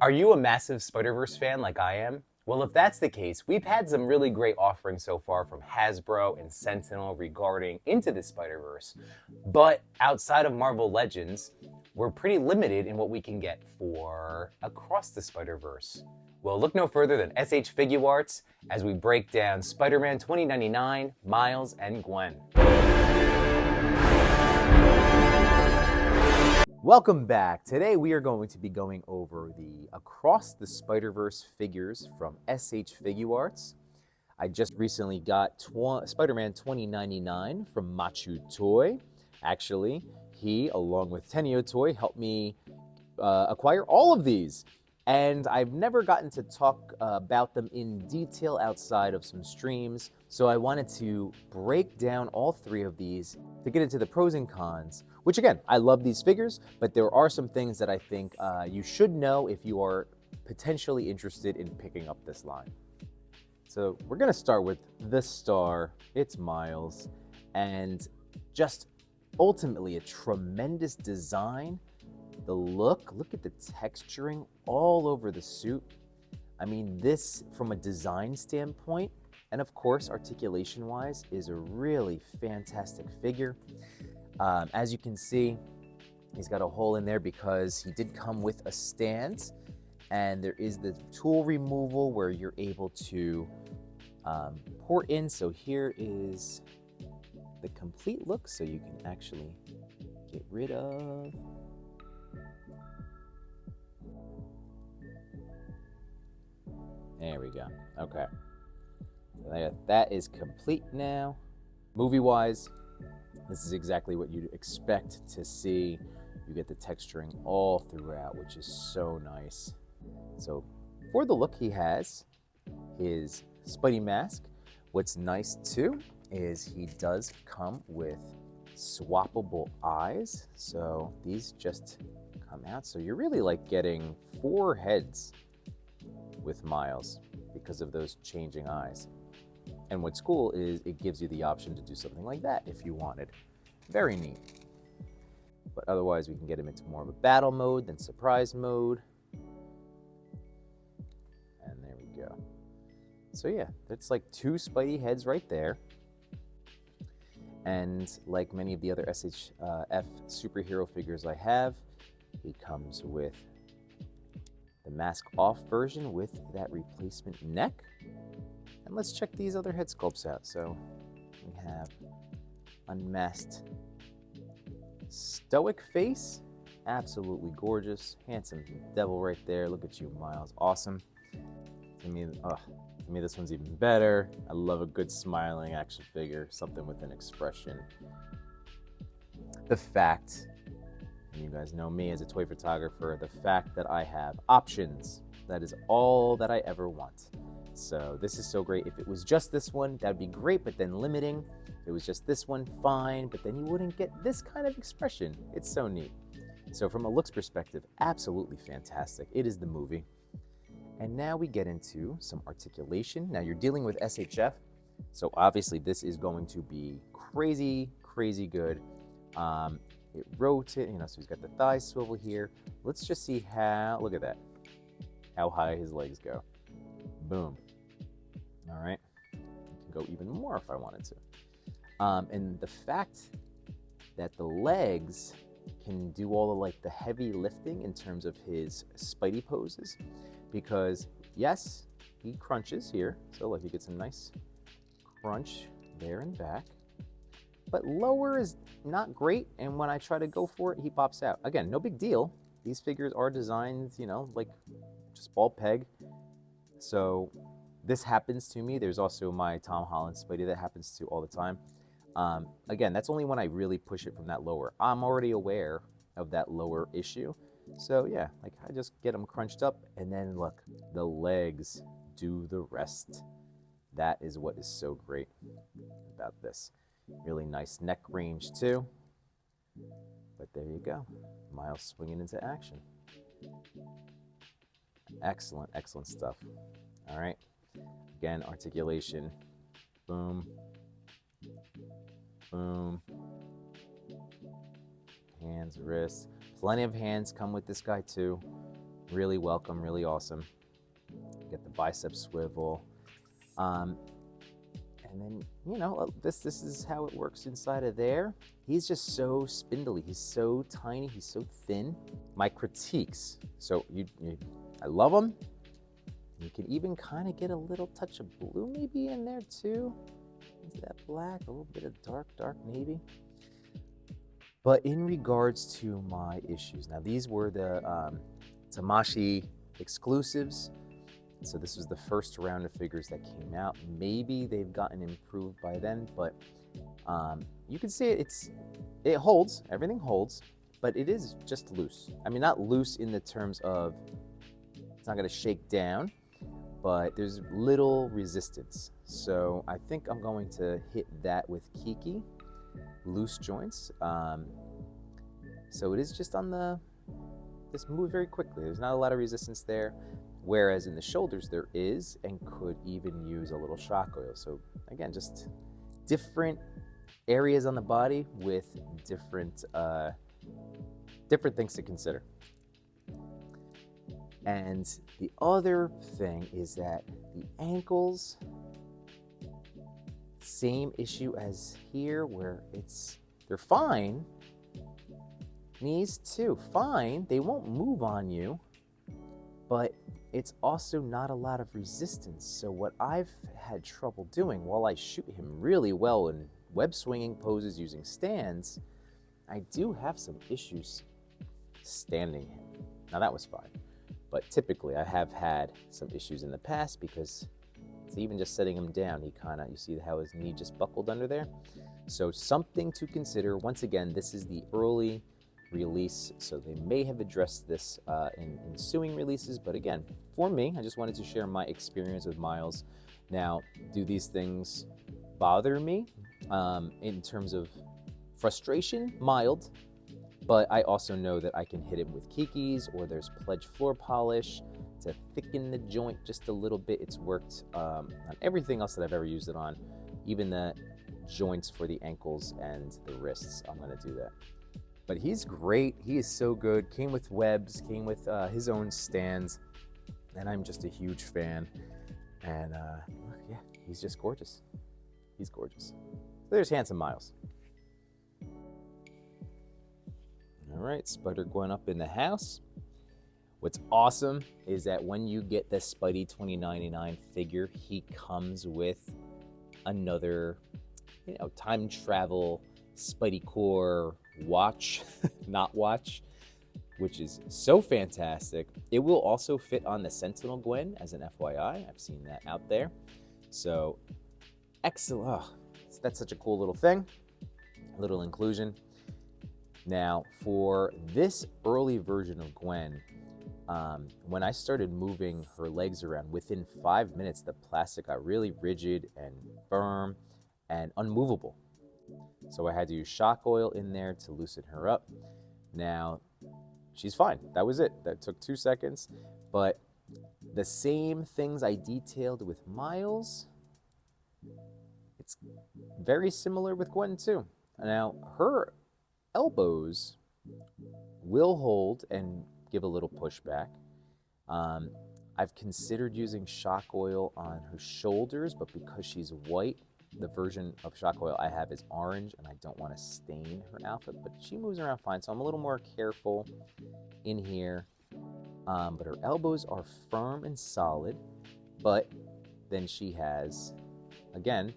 Are you a massive Spider-Verse fan like I am? Well, if that's the case, we've had some really great offerings so far from Hasbro and Sentinel regarding Into the Spider-Verse. But outside of Marvel Legends, we're pretty limited in what we can get for Across the Spider-Verse. Well, look no further than SHFiguarts as we break down Spider-Man 2099, Miles, and Gwen. Welcome back. Today we are going to be going over the Across the Spider-Verse figures from SHFiguarts. I just recently got Spider-Man 2099 from Machu Toy. Actually, he, along with Tenio Toy, helped me acquire all of these. And I've never gotten to talk about them in detail outside of some streams, so I wanted to break down all three of these to get into the pros and cons, which again, I love these figures, but there are some things that I think you should know if you are potentially interested in picking up this line. So we're gonna start with the star, it's Miles, and just ultimately a tremendous design. The look at the texturing all over the suit. I mean, this from a design standpoint, and of course articulation-wise, is a really fantastic figure. As you can see, he's got a hole in there because he did come with a stand, and there is the tool removal where you're able to pour in. So here is the complete look, so you can actually get rid of There we go. Okay. So that is complete now. Movie-wise, this is exactly what you'd expect to see. You get the texturing all throughout, which is so nice. So for the look, he has his Spidey mask. What's nice too is he does come with swappable eyes. So these just come out. So you're really like getting 4 heads with Miles because of those changing eyes. And what's cool is it gives you the option to do something like that if you wanted. Very neat. But otherwise we can get him into more of a battle mode than surprise mode. And there we go. So yeah, that's like 2 Spidey heads right there. And like many of the other SHF superhero figures I have, he comes with the mask off version with that replacement neck. And let's check these other head sculpts out. So we have unmasked stoic face, absolutely gorgeous, handsome devil right there. Look at you, Miles, awesome. To me, this one's even better. I love a good smiling action figure, something with an expression. The fact, and you guys know me as a toy photographer, the fact that I have options, that is all that I ever want. So this is so great. If it was just this one, that'd be great, but then limiting. If it was just this one, fine, but then you wouldn't get this kind of expression. It's so neat. So from a looks perspective, absolutely fantastic. It is the movie. And now we get into some articulation. Now you're dealing with SHF, so obviously this is going to be crazy, crazy good. It rotates, so he's got the thigh swivel here. Let's just see how, look at that, how high his legs go. Boom. All right, I can go even more if I wanted to. And the fact that the legs can do all of the heavy lifting in terms of his Spidey poses, because yes, he crunches here. So look, you get some nice crunch there and back. But lower is not great, and when I try to go for it, he pops out. Again, no big deal. These figures are designed, like just ball peg. So this happens to me. There's also my Tom Holland Spidey that happens to all the time. Again, that's only when I really push it from that lower. I'm already aware of that lower issue. So yeah, I just get them crunched up, and then look, the legs do the rest. That is what is so great about this. Really nice neck range too. But there you go. Miles swinging into action. Excellent, excellent stuff. All right. Again, articulation. Boom. Boom. Hands, wrists. Plenty of hands come with this guy too. Really welcome, really awesome. Get the bicep swivel. And then, you know, this is how it works inside of there. He's just so spindly. He's so tiny. He's so thin. My critiques. So I love him. You can even kind of get a little touch of blue maybe in there too. Is that black? A little bit of dark navy. But in regards to my issues, now these were the Tamashii exclusives. So this was the first round of figures that came out. Maybe they've gotten improved by then, but you can see it holds, everything holds, but it is just loose. I mean, not loose in the terms of it's not gonna shake down, but there's little resistance. So I think I'm going to hit that with Kiki, loose joints. So it is just on this move very quickly. There's not a lot of resistance there. Whereas in the shoulders there is, and could even use a little shock oil. So again, just different areas on the body with different things to consider. And the other thing is that the ankles, same issue as here, where they're fine. Knees too, fine. They won't move on you, but it's also not a lot of resistance. So what I've had trouble doing, while I shoot him really well in web swinging poses using stands, I do have some issues standing him. Now that was fine, but typically I have had some issues in the past because it's even just setting him down, you see how his knee just buckled under there? So something to consider. Once again, this is the early release, so they may have addressed this in ensuing releases, but again, for me, I just wanted to share my experience with Miles. Now, do these things bother me in terms of frustration? Mild, but I also know that I can hit him with Kiki's, or there's Pledge floor polish to thicken the joint just a little bit. It's worked on everything else that I've ever used it on, even the joints for the ankles and the wrists. I'm going to do that. But he's great. He is so good. Came with webs, came with his own stands, and I'm just a huge fan. And yeah, he's just gorgeous. He's gorgeous. So there's handsome Miles. All right, Spider-Gwen up in the house. What's awesome is that when you get the Spidey 2099 figure, he comes with another, time travel Spidey core watch, not watch, which is so fantastic. It will also fit on the Sentinel Gwen as an FYI. I've seen that out there. So excellent. Oh, that's such a cool little thing, little inclusion. Now for this early version of Gwen, when I started moving her legs around, within 5 minutes, the plastic got really rigid and firm and unmovable. So I had to use shock oil in there to loosen her up. Now, she's fine. That was it. That took 2 seconds. But the same things I detailed with Miles, it's very similar with Gwen too. Now, her elbows will hold and give a little pushback. I've considered using shock oil on her shoulders, but because she's white, the version of shock oil I have is orange, and I don't want to stain her outfit, but she moves around fine, so I'm a little more careful in here. But her elbows are firm and solid, but then she has, again,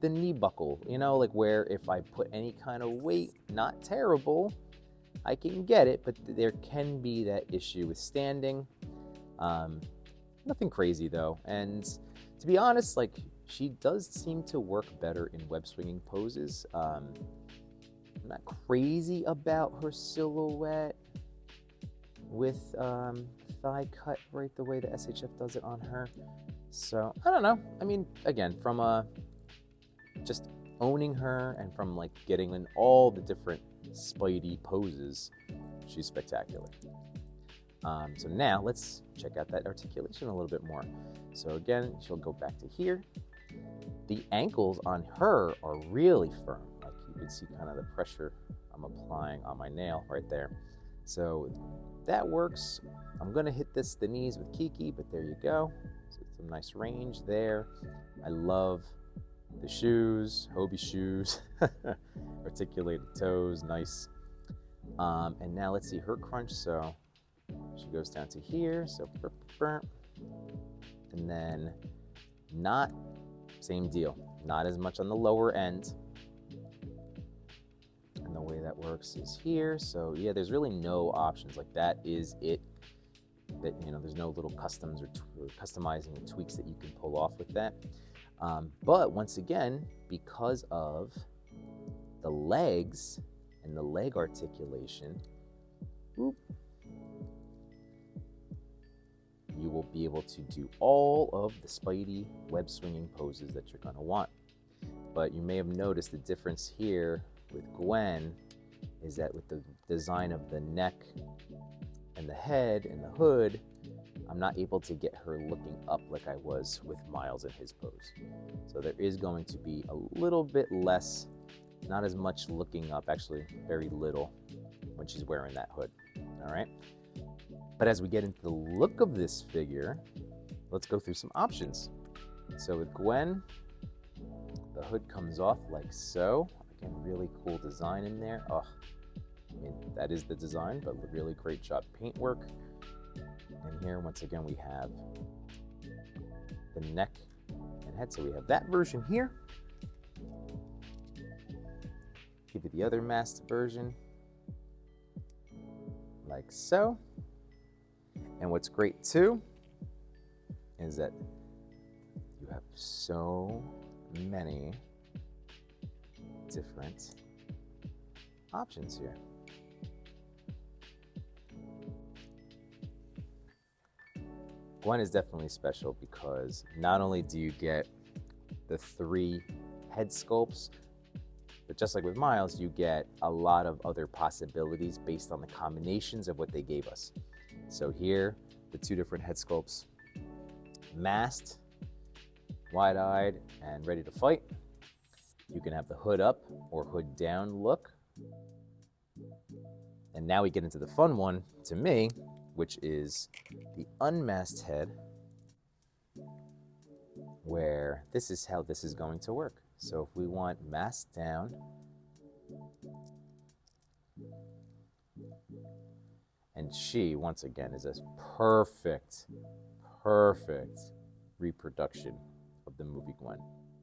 the knee buckle, like where if I put any kind of weight, not terrible, I can get it, but there can be that issue with standing. Nothing crazy though, and to be honest, she does seem to work better in web swinging poses. I'm not crazy about her silhouette with thigh cut right the way the SHF does it on her. So I don't know. I mean, again, from just owning her and from getting in all the different Spidey poses, she's spectacular. So now let's check out that articulation a little bit more. So again, she'll go back to here. The ankles on her are really firm. You can see kind of the pressure I'm applying on my nail right there. So that works. I'm gonna hit the knees with Kiki, but there you go. So some nice range there. I love the shoes, Hobie shoes, articulated toes, nice. And now let's see her crunch. So she goes down to here, so and then not, same deal, not as much on the lower end. And the way that works is here. So yeah, there's really no options. Like that is it. That, you know, there's no little customs or customizing or tweaks that you can pull off with that. But once again, because of the legs and the leg articulation, whoop, you will be able to do all of the Spidey web swinging poses that you're going to want. But you may have noticed the difference here with Gwen is that with the design of the neck and the head and the hood, I'm not able to get her looking up like I was with Miles in his pose. So there is going to be a little bit less, not as much looking up, actually very little when she's wearing that hood, all right? But as we get into the look of this figure, let's go through some options. So with Gwen, the hood comes off like so. Again, really cool design in there. Oh, I mean, that is the design, but really great job paintwork. And here, once again, we have the neck and head. So we have that version here. Give you the other masked version, like so. And what's great too is that you have so many different options here. Gwen is definitely special because not only do you get the 3 head sculpts, but just like with Miles, you get a lot of other possibilities based on the combinations of what they gave us. So here, the 2 different head sculpts, masked, wide-eyed, and ready to fight. You can have the hood up or hood down look. And now we get into the fun one, to me, which is the unmasked head, where this is how this is going to work. So if we want masked down, and she, once again, is a perfect reproduction of the movie Gwen.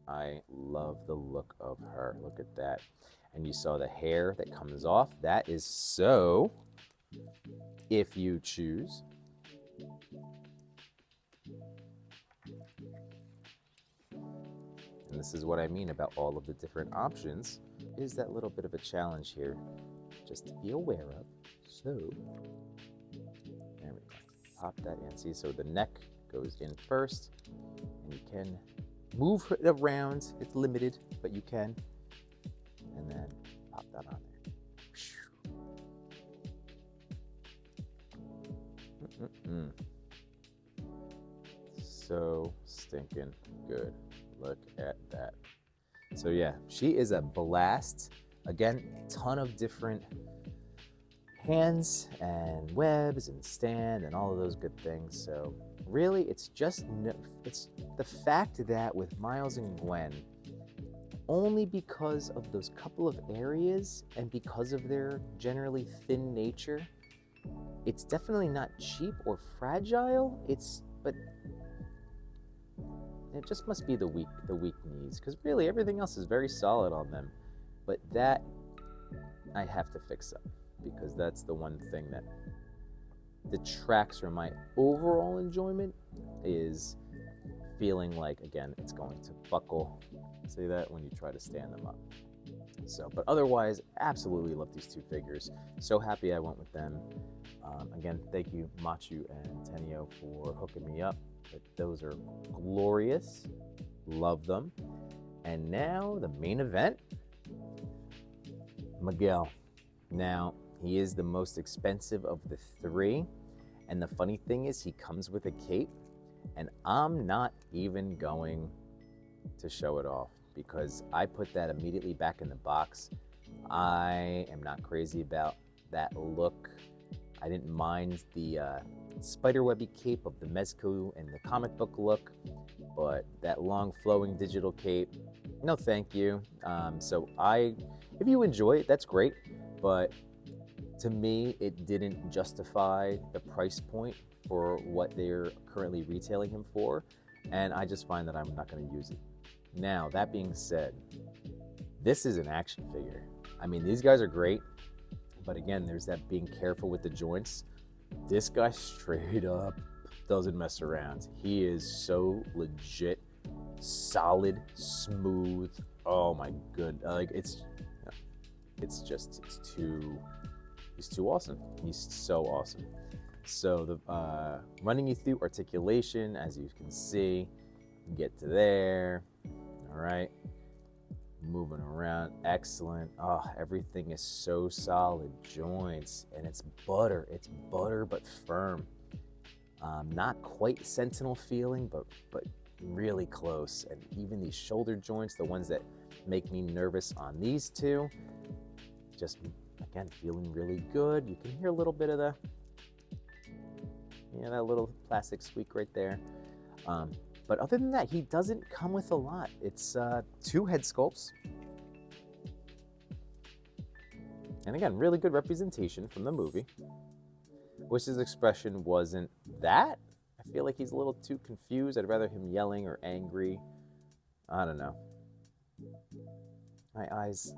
I love the look of her. Look at that. And you saw the hair that comes off. That is so, if you choose, and this is what I mean about all of the different options, is that little bit of a challenge here, just to be aware of. So, there we go. Pop that in. See, so the neck goes in first, and you can move it around. It's limited, but you can. And then pop that on there. So stinking good. Look at that. So yeah, she is a blast. Again, ton of different hands and webs and stand and all of those good things. So really, it's the fact that with Miles and Gwen, only because of those couple of areas and because of their generally thin nature, it's definitely not cheap or fragile. But it just must be the weak knees, because really everything else is very solid on them. But that I have to fix up, because that's the one thing that detracts from my overall enjoyment, is feeling like, again, it's going to buckle. See that when you try to stand them up. So, but otherwise, absolutely love these 2 figures. So happy I went with them. Again, thank you, Machu and Tenio, for hooking me up. Those are glorious. Love them. And now the main event, Miguel. Now, he is the most expensive of the 3. And the funny thing is, he comes with a cape, and I'm not even going to show it off, because I put that immediately back in the box. I am not crazy about that look. I didn't mind the spiderwebby cape of the Mezco and the comic book look, but that long flowing digital cape, no thank you. If you enjoy it, that's great, but to me, it didn't justify the price point for what they're currently retailing him for, and I just find that I'm not going to use it. Now, that being said, this is an action figure. I mean, these guys are great, but again, there's that being careful with the joints. This guy straight up doesn't mess around. He is so legit, solid, smooth. Oh my good, he's too awesome. He's so awesome. So the running you through articulation, as you can see, get to there. All right, moving around, excellent. Oh, everything is so solid. Joints, and it's butter but firm. Not quite Sentinel feeling, but really close. And even these shoulder joints, the ones that make me nervous on these two, just again feeling really good. You can hear a little bit of the, that little plastic squeak right there. But other than that, he doesn't come with a lot. It's 2 head sculpts. And again, really good representation from the movie. Wish his expression wasn't that. I feel like he's a little too confused. I'd rather him yelling or angry. I don't know. My eyes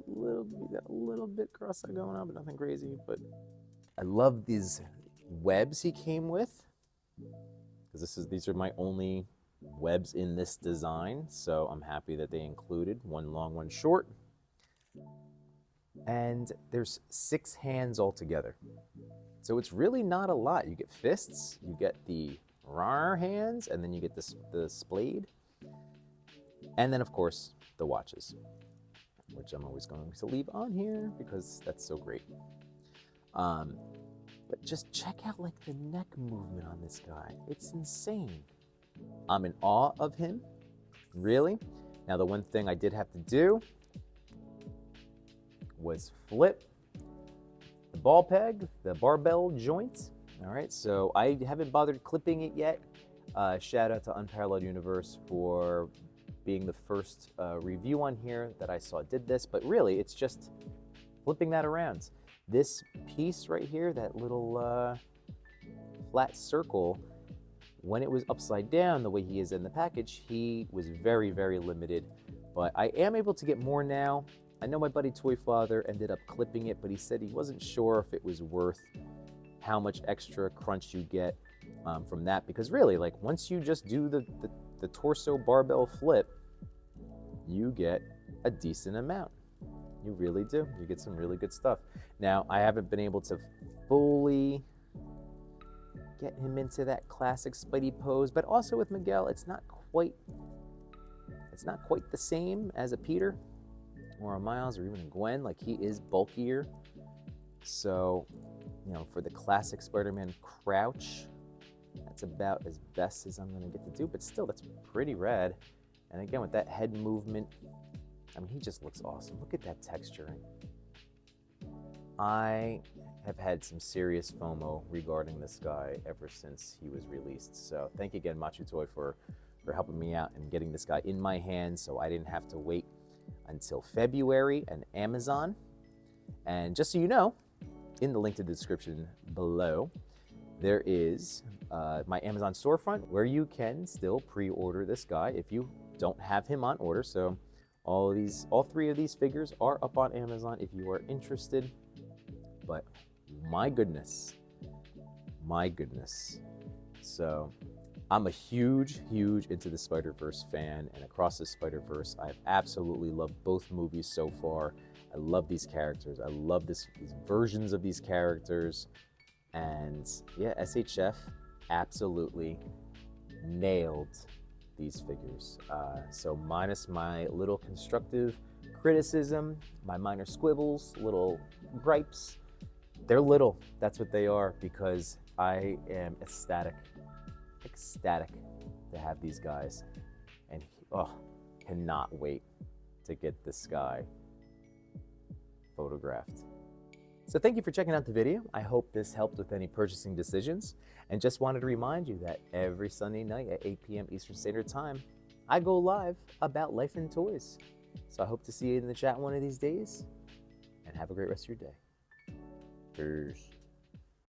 a little bit cross-eyed going on, but nothing crazy. But I love these webs he came with, because these are my only webs in this design. So I'm happy that they included one long, one short. And there's 6 hands altogether. So it's really not a lot. You get fists, you get the rar hands, and then you get the splayed. And then, of course, the watches, which I'm always going to leave on here because that's so great. But just check out like the neck movement on this guy. It's insane. I'm in awe of him, really. Now, the one thing I did have to do was flip the ball peg, the barbell joint. All right, so I haven't bothered clipping it yet. Shout out to Unparalleled Universe for being the first review on here that I saw did this, but really it's just flipping that around. This piece right here, that little flat circle, when it was upside down the way he is in the package, he was very, very limited, but I am able to get more now. I know my buddy Toy Father ended up clipping it, but he said he wasn't sure if it was worth how much extra crunch you get from that, because really, like, once you just do the torso barbell flip, you get a decent amount. You really do. You get some really good stuff. Now, I haven't been able to fully get him into that classic Spidey pose, but also with Miguel, it's not quite the same as a Peter or a Miles or even a Gwen. Like, he is bulkier. So, for the classic Spider-Man crouch, that's about as best as I'm gonna get to do, but still, that's pretty rad. And again, with that head movement, I mean, he just looks awesome. Look at that texturing. I have had some serious FOMO regarding this guy ever since he was released. So thank you again, Machu Toy, for helping me out and getting this guy in my hands so I didn't have to wait until February and Amazon. And just so you know, in the link to the description below, there is my Amazon storefront where you can still pre-order this guy if you don't have him on order. So all 3 of these figures are up on Amazon if you are interested. But my goodness. So I'm a huge Into the Spider-Verse fan, and Across the Spider-Verse, I've absolutely loved both movies so far. I love these characters. I love these versions of these characters. And yeah, SHF absolutely nailed these figures. So minus my little constructive criticism, my minor squibbles, little gripes, they're little. That's what they are, because I am ecstatic to have these guys, and cannot wait to get this guy photographed. So thank you for checking out the video. I hope this helped with any purchasing decisions. And just wanted to remind you that every Sunday night at 8 p.m. Eastern Standard Time, I go live about life and toys. So I hope to see you in the chat one of these days. And have a great rest of your day. Peace.